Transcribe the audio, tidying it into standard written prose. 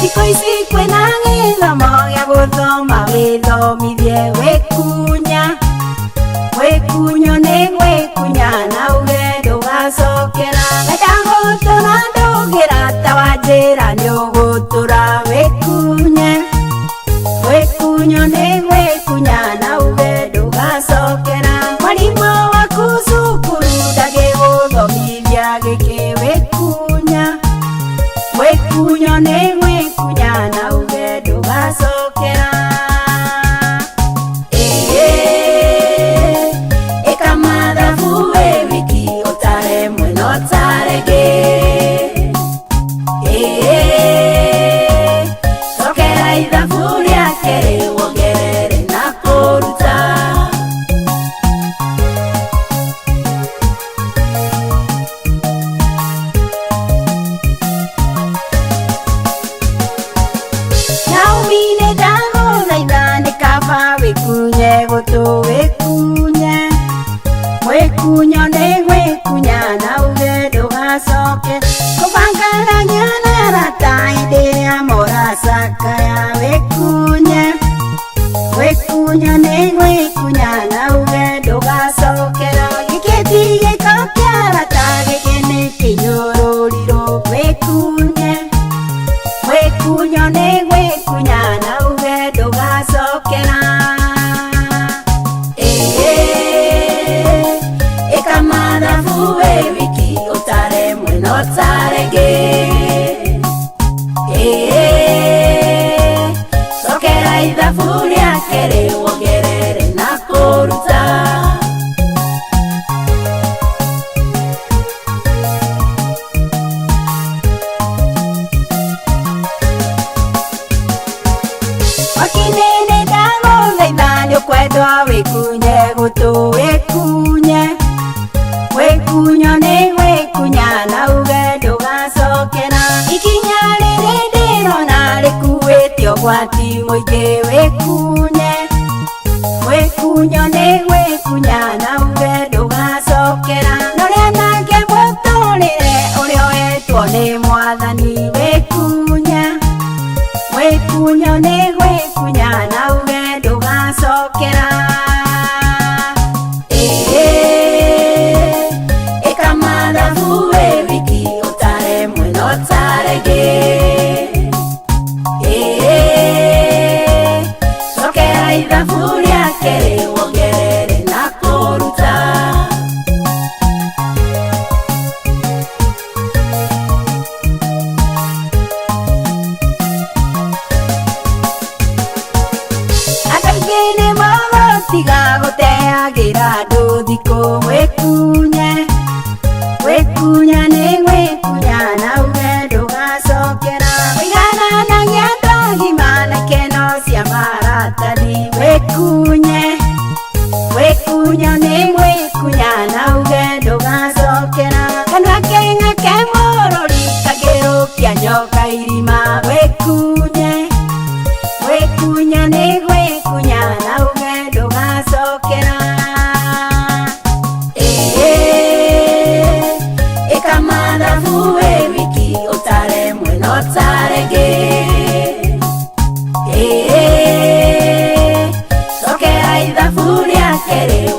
Ikoici kwina githomo gia guthoma withomithie wikunya wikunyo ni gwikunya na uge ndugacokera wenda gutura ndugira ta wa njira ni ugutura wikunye wikunyo ni gwikunya na uge ndugacokera mwarimu waku cukuru ndagiguthomithia giki wikunya wikunyo ni gwikunya na uge ndugacokera ika mathabu wi wiki utare mwena utarege cokera ithabu ria keri wongerere na kuruta naumine ndaguthaitha ni kaba wikunye gutu wikunye wikunyo ni gwikunya na uge ndugacoke kubanganagia na arata hindi ria muracakaya wikunye wikunyo ni gwikunya na uge ndugacokera giki ti giko kia arata giki ni kinyururiro wikunye wikunyo ni gwikunya na uge ndugacokera ika mathabu wi wiki utare mwena utarege cokera ithabu ria keri wongerere na kuruta wakinene ndaguthaitha ni ukwendwa wikunye gutu wikunye wikunyo ni gwikunya na uge ndugacokera ikinya riri ndirona rikuite ugwati muingi wikunye wikunyo ni gwikunya na uge ndugacokera noria nake muturire uria wetwo ni mwathani wikunye wikunyo ni gwikunya na uge ndugacokera ika mathabu wi wiki utare mwena utarege cokera ithabu ria keri wongerere na kuruta andaingi ni magotiga guteagira andu thiku wikunye wikunya ni gwikunya na uge ndugacokera wigananagia andu agima na ikeno cia maratathi wikunye wikunyo ni gwikunya na uge ndugacokera kanua kenga ke mururi kagirukia nyoka irima wikunye wikunya ni gwikunya na uge ndugacokera ika mathabu wi wiki utare mwena utarege cokera ithabu ria keri